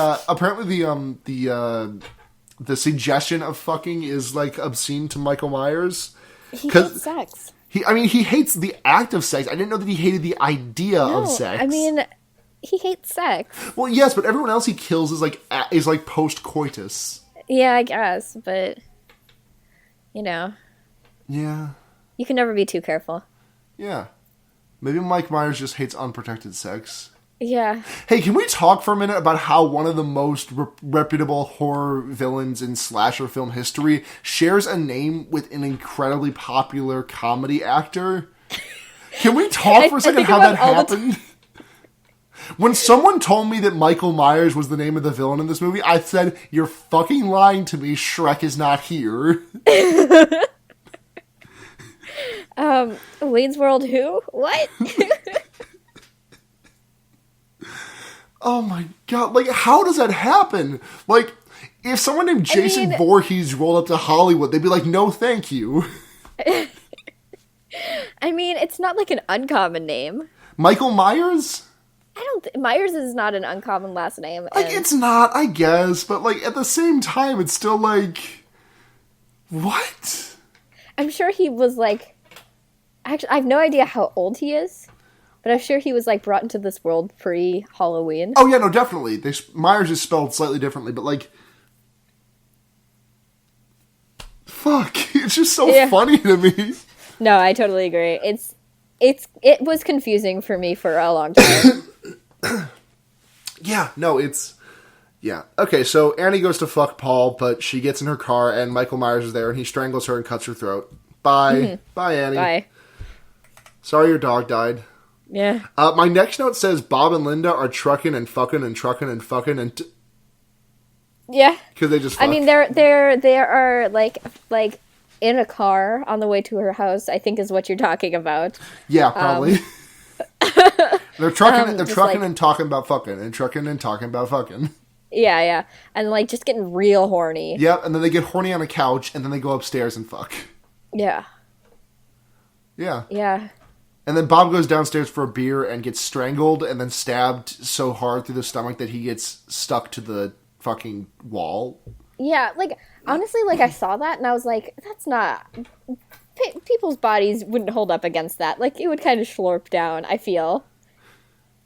the suggestion of fucking is like obscene to Michael Myers. He hates sex. He hates the act of sex. I didn't know that he hated the idea of sex. I mean, he hates sex. Well, yes, but everyone else he kills is like post coitus. Yeah, I guess, but you know. Yeah. You can never be too careful. Yeah. Maybe Mike Myers just hates unprotected sex. Yeah. Hey, can we talk for a minute about how one of the most reputable horror villains in slasher film history shares a name with an incredibly popular comedy actor? Can we talk for a second how that happened? When someone told me that Michael Myers was the name of the villain in this movie, I said, "You're fucking lying to me. Shrek is not here." Wayne's World who? What? Oh my god, like, how does that happen? Like, if someone named Jason Voorhees rolled up to Hollywood, they'd be like, "No, thank you." I mean, it's not like an uncommon name. Michael Myers? Myers is not an uncommon last name. Like, it's not, I guess, but, like, at the same time, it's still, like, what? I'm sure he was, like, actually, I have no idea how old he is, but I'm sure he was, like, brought into this world pre-Halloween. Oh, yeah, no, definitely. Myers is spelled slightly differently, but, like, fuck, it's just so funny to me. No, I totally agree. It was confusing for me for a long time. Yeah, no, yeah. Okay, so Annie goes to fuck Paul, but she gets in her car, and Michael Myers is there, and he strangles her and cuts her throat. Bye. Mm-hmm. Bye, Annie. Bye. Sorry your dog died. Yeah. My next note says Bob and Linda are trucking and fucking and trucking and fucking and... Yeah. Because they just fuck. I mean, they are, like, in a car on the way to her house, I think is what you're talking about. Yeah, probably. They're trucking, like, and talking about fucking, and trucking and talking about fucking. Yeah. And, like, just getting real horny. Yep, and then they get horny on a couch, and then they go upstairs and fuck. Yeah. Yeah. And then Bob goes downstairs for a beer and gets strangled and then stabbed so hard through the stomach that he gets stuck to the fucking wall. Yeah, like, honestly, like, I saw that and I was like, that's not... People's bodies wouldn't hold up against that. Like, it would kind of slurp down, I feel.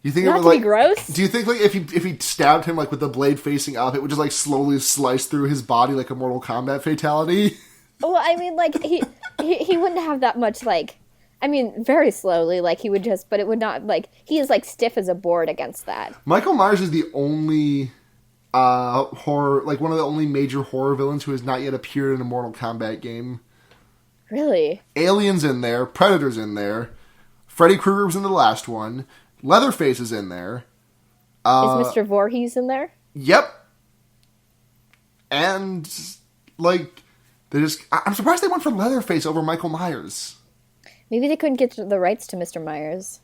You think not it would, to like, be gross? Do you think, like, if he stabbed him, like, with the blade facing up, it would just, like, slowly slice through his body like a Mortal Kombat fatality? Well, I mean, like, he wouldn't have that much, like... I mean, very slowly, like, he would just... But it would not, like... He is, like, stiff as a board against that. Michael Myers is the only horror... Like, one of the only major horror villains who has not yet appeared in a Mortal Kombat game. Really? Alien's in there. Predator's in there. Freddy Krueger was in the last one. Leatherface is in there. Is Mr. Voorhees in there? Yep. And like, I'm surprised they went for Leatherface over Michael Myers. Maybe they couldn't get the rights to Mr. Myers.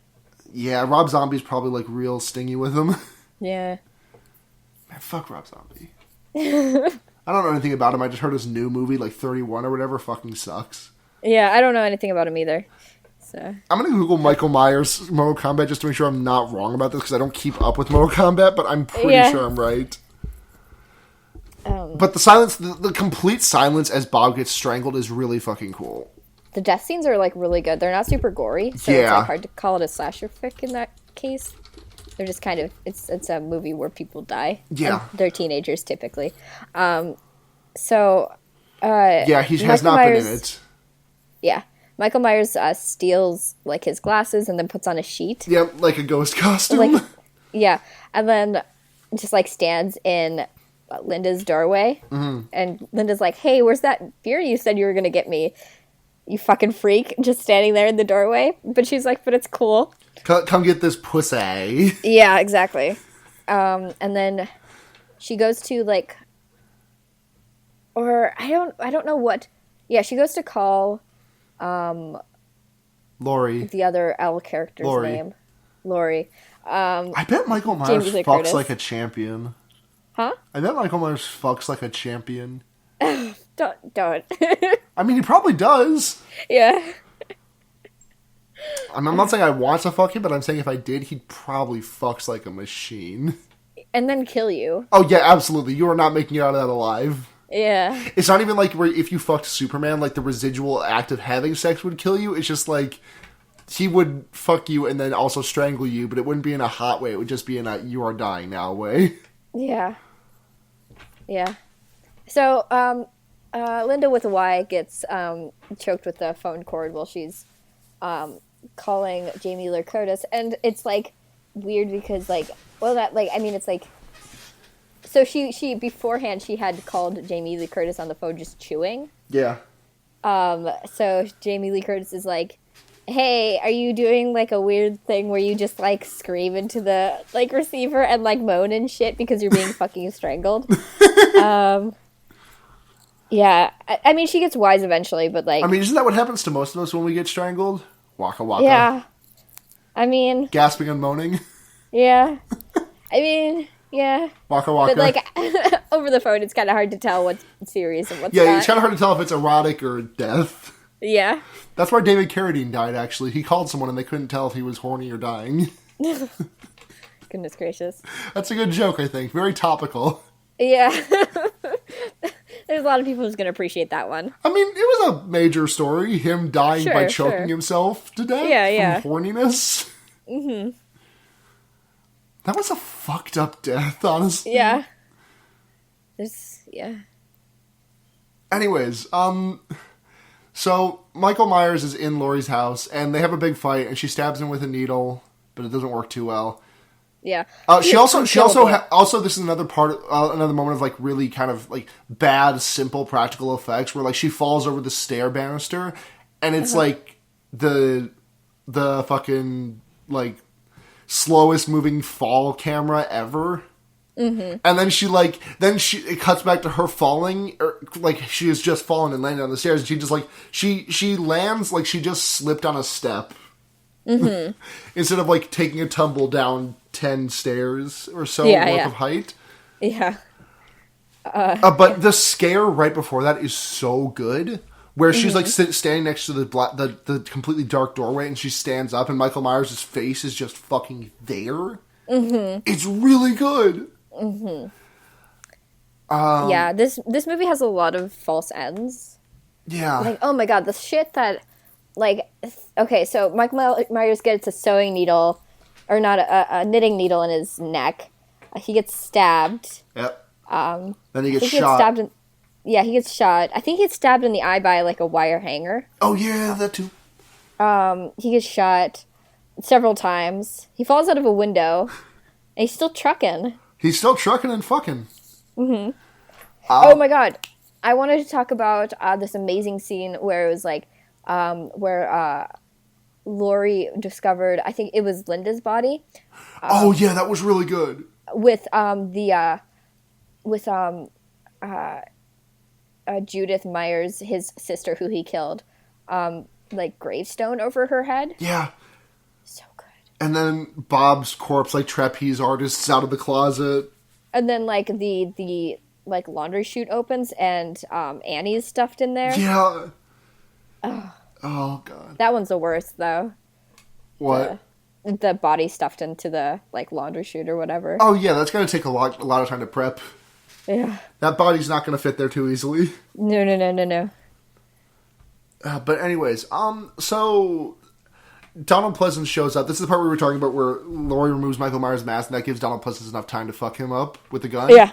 Yeah, Rob Zombie's probably, like, real stingy with him. Yeah. Man, fuck Rob Zombie. I don't know anything about him. I just heard his new movie, like 31 or whatever, fucking sucks. Yeah, I don't know anything about him either. So I'm going to Google Michael Myers Mortal Kombat just to make sure I'm not wrong about this, because I don't keep up with Mortal Kombat, but I'm pretty sure I'm right. But the silence, the complete silence as Bob gets strangled is really fucking cool. The death scenes are, like, really good. They're not super gory, so it's, like, hard to call it a slasher fic in that case. They're just kind of, it's a movie where people die. Yeah. And they're teenagers, typically. He has not been in it. Yeah. Michael Myers steals, like, his glasses and then puts on a sheet. Yep, like a ghost costume. Like, yeah. And then just, like, stands in Linda's doorway. Mm-hmm. And Linda's like, hey, where's that beer you said you were going to get me? You fucking freak. Just standing there in the doorway. But she's like, but it's cool. Come get this pussy. Yeah, exactly. And then she goes to, like, or I don't know what. Yeah, she goes to call Laurie. The other L character's name. Laurie. I bet Michael Myers fucks like a champion. Huh? I bet Michael Myers fucks like a champion. Don't. I mean, he probably does. Yeah. I'm not saying I want to fuck him, but I'm saying if I did, he probably fucks like a machine. And then kill you. Oh, yeah, absolutely. You are not making it out of that alive. Yeah. It's not even like where if you fucked Superman, like the residual act of having sex would kill you. It's just like he would fuck you and then also strangle you, but it wouldn't be in a hot way. It would just be in a you are dying now way. Yeah. Yeah. So, Linda with a Y gets choked with the phone cord while she's calling Jamie Lee Curtis, and it's like weird because it's like so she beforehand she had called Jamie Lee Curtis on the phone just chewing. Yeah. So Jamie Lee Curtis is like, hey, are you doing like a weird thing where you just like scream into the like receiver and like moan and shit because you're being fucking strangled? Yeah, I mean, she gets wise eventually, but like... I mean, isn't that what happens to most of us when we get strangled? Waka waka. Yeah. I mean... Gasping and moaning. Yeah. I mean, yeah. Waka waka. But like, over the phone, it's kind of hard to tell what's serious and what's not. Yeah, it's kind of hard to tell if it's erotic or death. Yeah. That's why David Carradine died, actually. He called someone and they couldn't tell if he was horny or dying. Goodness gracious. That's a good joke, I think. Very topical. Yeah. There's a lot of people who's going to appreciate that one. I mean, it was a major story. Him dying by choking himself to death from horniness. Mm-hmm. That was a fucked up death, honestly. Yeah. Anyways, so Michael Myers is in Laurie's house, and they have a big fight, and she stabs him with a needle, but it doesn't work too well. Yeah. She also this is another another moment of like really kind of like bad, simple practical effects where like she falls over the stair banister and it's like the fucking like slowest moving fall camera ever. Mm-hmm. And then it cuts back to her falling, or like she has just fallen and landed on the stairs, and she just like she lands like she just slipped on a step. Mm-hmm. Instead of like taking a tumble down 10 stairs or so worth of height. Yeah. But the scare right before that is so good. Where she's like standing next to the completely dark doorway and she stands up and Michael Myers' face is just fucking there. Mm-hmm. It's really good. Mm-hmm. Yeah, this movie has a lot of false ends. Yeah. Like, oh my god, the shit that... Like, okay, so Michael Myers gets a sewing needle, or not, a knitting needle in his neck. He gets stabbed. Yep. Then he gets shot. He gets shot. I think he gets stabbed in the eye by, like, a wire hanger. Oh, yeah, that too. He gets shot several times. He falls out of a window, and he's still trucking. He's still trucking and fucking. Mm-hmm. Oh my god. I wanted to talk about this amazing scene where it was, like, where Laurie discovered, I think it was Linda's body. Oh yeah, that was really good. With Judith Myers, his sister who he killed, like gravestone over her head. Yeah. So good. And then Bob's corpse, like trapeze artists out of the closet. And then like the like laundry chute opens and Annie's stuffed in there. Yeah. Oh god. That one's the worst though. What? The body stuffed into the like laundry chute or whatever. Oh yeah, that's gonna take a lot of time to prep. Yeah. That body's not gonna fit there too easily. No. But anyways, so Donald Pleasance shows up. This is the part we were talking about where Laurie removes Michael Myers' mask, and that gives Donald Pleasance enough time to fuck him up with the gun. Yeah.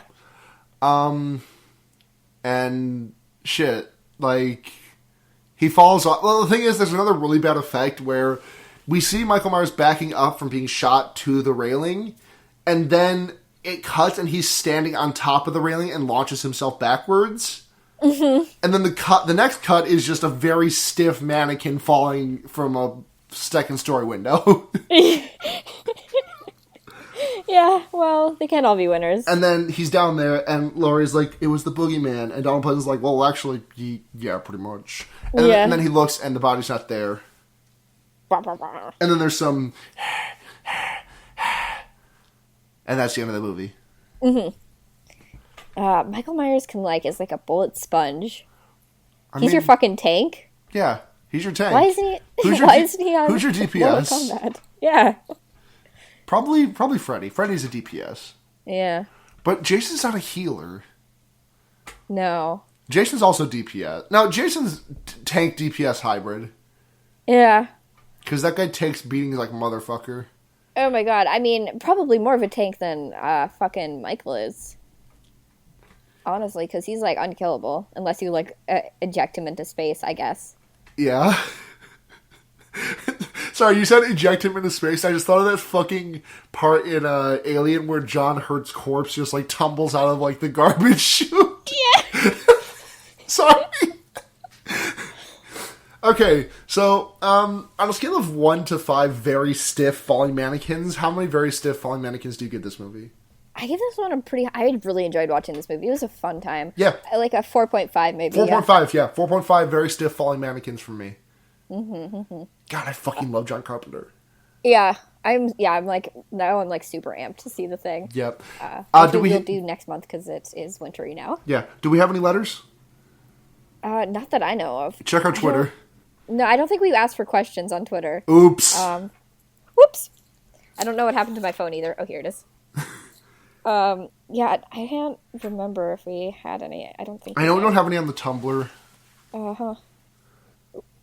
And shit, like, he falls off. Well, the thing is, there's another really bad effect where we see Michael Myers backing up from being shot to the railing, and then it cuts and he's standing on top of the railing and launches himself backwards. Mm-hmm. And then the next cut is just a very stiff mannequin falling from a second story window. Yeah, well, they can't all be winners. And then he's down there, and Laurie's like, it was the boogeyman. And Donald Pleasance's like, well, actually, yeah, pretty much. And then he looks, and the body's not there. And then there's some... And that's the end of the movie. Mm-hmm. Michael Myers is like a bullet sponge. He's your fucking tank. Yeah, he's your tank. Why isn't he? Who's your DPS? Yeah. Probably Freddy. Freddy's a DPS. Yeah. But Jason's not a healer. No. Jason's also DPS. No, Jason's tank DPS hybrid. Yeah. Because that guy takes beatings like a motherfucker. Oh my god. I mean, probably more of a tank than fucking Michael is. Honestly, because he's like unkillable. Unless you like eject him into space, I guess. Yeah. Sorry, you said eject him into space. I just thought of that fucking part in Alien where John Hurt's corpse just like tumbles out of like the garbage chute. Yeah. Sorry. Okay, so on a scale of 1 to 5 very stiff falling mannequins, how many very stiff falling mannequins do you give this movie? I give this one I really enjoyed watching this movie. It was a fun time. Yeah. Like a 4.5 maybe. 4.5, yeah. 4.5 very stiff falling mannequins from me. God, I fucking love John Carpenter. Yeah, I'm like now I'm like super amped to see the thing. Yep. We'll do next month because it is wintry now. Yeah. Do we have any letters? Not that I know of. Check our Twitter. No, I don't think we asked for questions on Twitter. Oops. Whoops. I don't know what happened to my phone either. Oh, here it is. Yeah, I can't remember if we had any. I don't think. I know we don't have any on the Tumblr.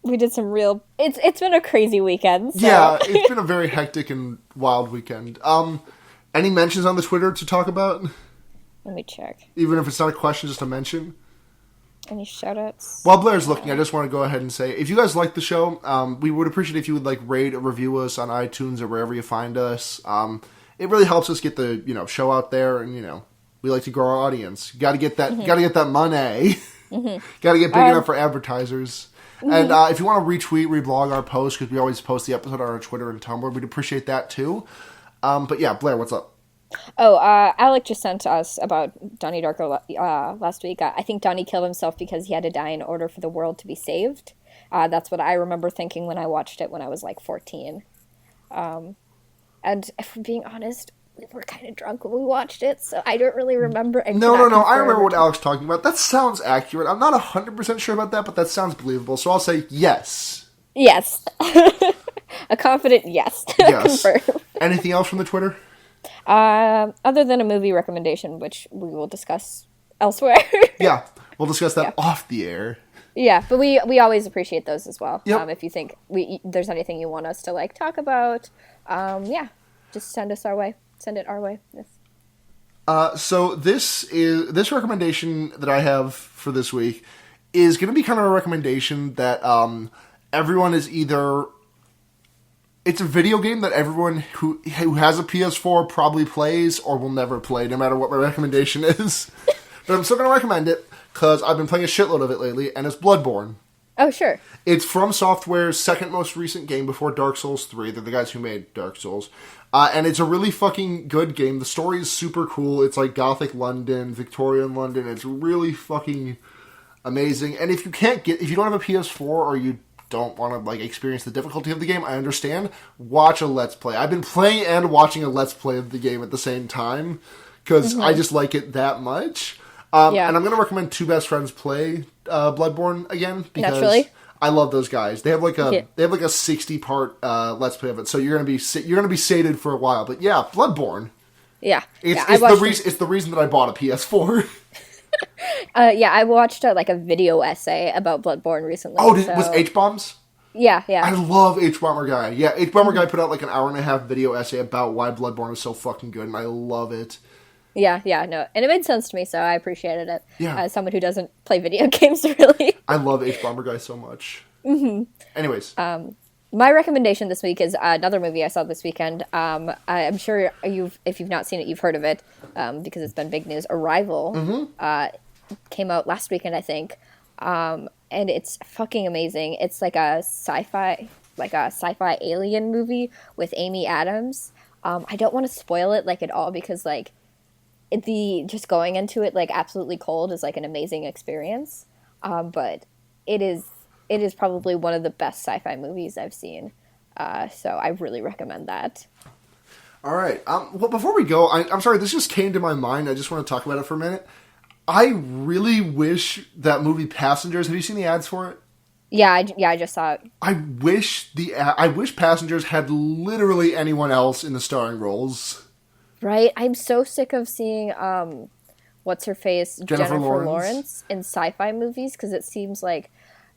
We did some real. It's been a crazy weekend. So. Yeah, it's been a very hectic and wild weekend. Any mentions on the Twitter to talk about? Let me check. Even if it's not a question, just a mention. Any shoutouts? While Blair's looking, I just want to go ahead and say, if you guys like the show, we would appreciate if you would like rate or review us on iTunes or wherever you find us. It really helps us get the show out there, and we like to grow our audience. Got to get that. Got to get that money. Got to get big enough for advertisers. And if you want to retweet, reblog our post, because we always post the episode on our Twitter and Tumblr, we'd appreciate that too. But yeah, Blair, what's up? Oh, Alec just sent us about Donnie Darko last week. I think Donnie killed himself because he had to die in order for the world to be saved. That's what I remember thinking when I watched it when I was like 14. And if I'm being honest, we were kind of drunk when we watched it, so I don't really remember. No. I remember what Alec's talking about. That sounds accurate. I'm not 100% sure about that, but that sounds believable. So I'll say yes. Yes. A confident yes. Yes. Confirmed. Anything else from the Twitter? Other than a movie recommendation, which we will discuss elsewhere. Yeah, we'll discuss that off the air. Yeah, but we always appreciate those as well. Yep. If you think there's anything you want us to like talk about, just send it our way. Yes. So this recommendation that I have for this week is going to be kind of a recommendation that everyone is either. It's a video game that everyone who has a PS4 probably plays or will never play, no matter what my recommendation is. But I'm still going to recommend it because I've been playing a shitload of it lately, and it's Bloodborne. Oh, sure. It's From Software's second most recent game before Dark Souls 3. They're the guys who made Dark Souls. And it's a really fucking good game. The story is super cool. It's like Gothic London, Victorian London. It's really fucking amazing. And if you don't have a PS4 or you don't want to like experience the difficulty of the game, I understand. Watch a Let's Play. I've been playing and watching a Let's Play of the game at the same time because I just like it that much. And I'm going to recommend Two Best Friends Play Bloodborne again because Naturally. I love those guys. They have like a 60-part Let's Play of it, so you're going to be sated for a while. But yeah, Bloodborne. Yeah, it's the reason that I bought a PS4. I watched a video essay about Bloodborne recently. Oh, was H-Bombs? Yeah. I love H-Bomber Guy. Yeah, H-Bomber Guy put out like an hour-and-a-half video essay about why Bloodborne is so fucking good, and I love it. Yeah, no, and it made sense to me, so I appreciated it. Yeah. As someone who doesn't play video games, really. I love H-Bomber Guy so much. Mm-hmm. Anyways. My recommendation this week is another movie I saw this weekend. I'm sure if you've not seen it, you've heard of it, because it's been big news. Arrival came out last weekend, I think, and it's fucking amazing. It's like a sci-fi alien movie with Amy Adams. I don't want to spoil it at all because just going into it absolutely cold is an amazing experience. But it is probably one of the best sci-fi movies I've seen. So I really recommend that. All right. Well, before we go, I'm sorry, this just came to my mind. I just want to talk about it for a minute. I really wish that movie Passengers, have you seen the ads for it? Yeah, I just saw it. I wish Passengers had literally anyone else in the starring roles. Right? I'm so sick of seeing, what's her face? Jennifer Lawrence in sci-fi movies, because it seems like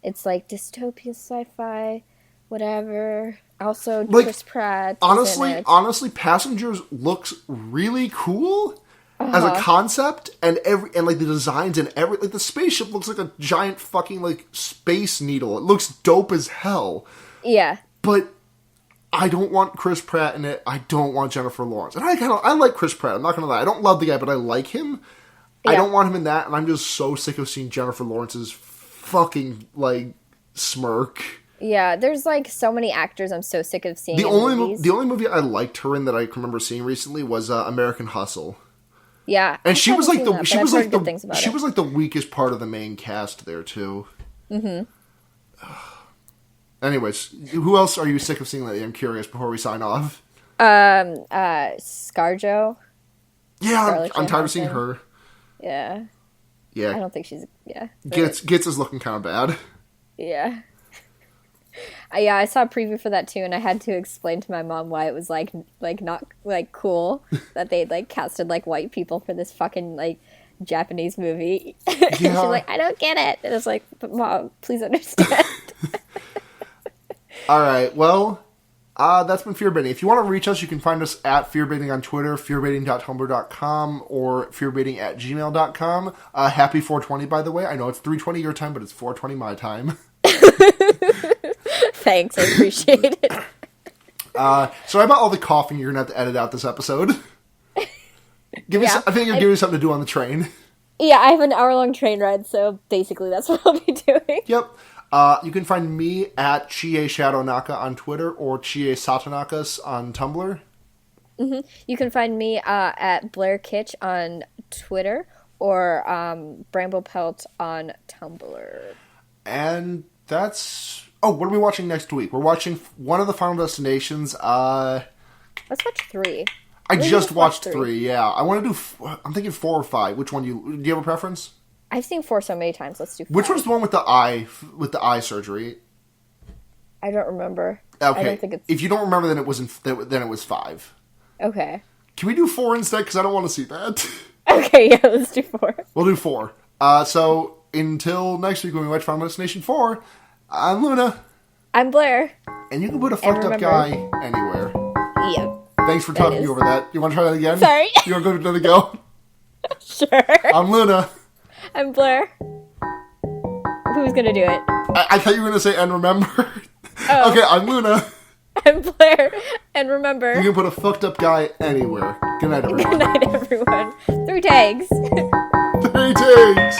it's dystopia sci-fi, whatever. Also, Chris Pratt. Honestly, Passengers looks really cool as a concept, and the designs and the spaceship looks like a giant fucking space needle. It looks dope as hell. Yeah. But I don't want Chris Pratt in it. I don't want Jennifer Lawrence. And I like Chris Pratt. I'm not gonna lie. I don't love the guy, but I like him. Yeah. I don't want him in that, and I'm just so sick of seeing Jennifer Lawrence's fucking smirk. Yeah, there's so many actors I'm so sick of seeing. The only movie I liked her in that I can remember seeing recently was American Hustle. Yeah, and she was the weakest part of the main cast there too. Mm-hmm. Anyways, who else are you sick of seeing lately? I'm curious before we sign off. ScarJo. Yeah, I'm tired of seeing her. Yeah. Yeah. I don't think she's... Yeah. Gets is looking kind of bad. Yeah. I saw a preview for that too, and I had to explain to my mom why it was not cool that they casted white people for this fucking Japanese movie. Yeah. And she's like, I don't get it. And it's like, but Mom, please understand. All right, well, that's been Fearbaiting. If you want to reach us, you can find us at Fearbaiting on Twitter, fearbaiting.tumblr.com, or fearbaiting@gmail.com. Happy 420, by the way. I know it's 3:20 your time, but it's 4:20 my time. Thanks, I appreciate it. Sorry about all the coughing you're going to have to edit out this episode. I think you'll give me something to do on the train. Yeah, I have an hour-long train ride, so basically that's what I'll be doing. Yep. You can find me at Chie Shadonaka on Twitter or Chie Satanakas on Tumblr. Mm-hmm. You can find me at Blair Kitsch on Twitter or Bramblepelt on Tumblr. And that's... Oh, what are we watching next week? We're watching one of the Final Destinations. Let's watch 3. I just watched 3, yeah. I want to do... I'm thinking 4 or 5. Which one do you have a preference? I've seen 4 so many times. Let's do 5. Which one's the one with the eye surgery? I don't remember. Okay. I don't think it's... If you don't remember, then it was 5. Okay. Can we do 4 instead? Because I don't want to see that. Okay, yeah, let's do 4. We'll do 4. So until next week when we watch Final Destination 4, I'm Luna. I'm Blair. And you can put a fucked up guy anywhere. Yep. Thanks for talking over that. You want to try that again? Sorry. You want to go to another go? Sure. I'm Luna. I'm Blair. Who's gonna do it? I thought you were gonna say and remember. Oh. Okay, I'm Luna. I'm Blair. And remember. You can put a fucked up guy anywhere. Good night, everyone. Good night, everyone. 3 tags. 3 tags.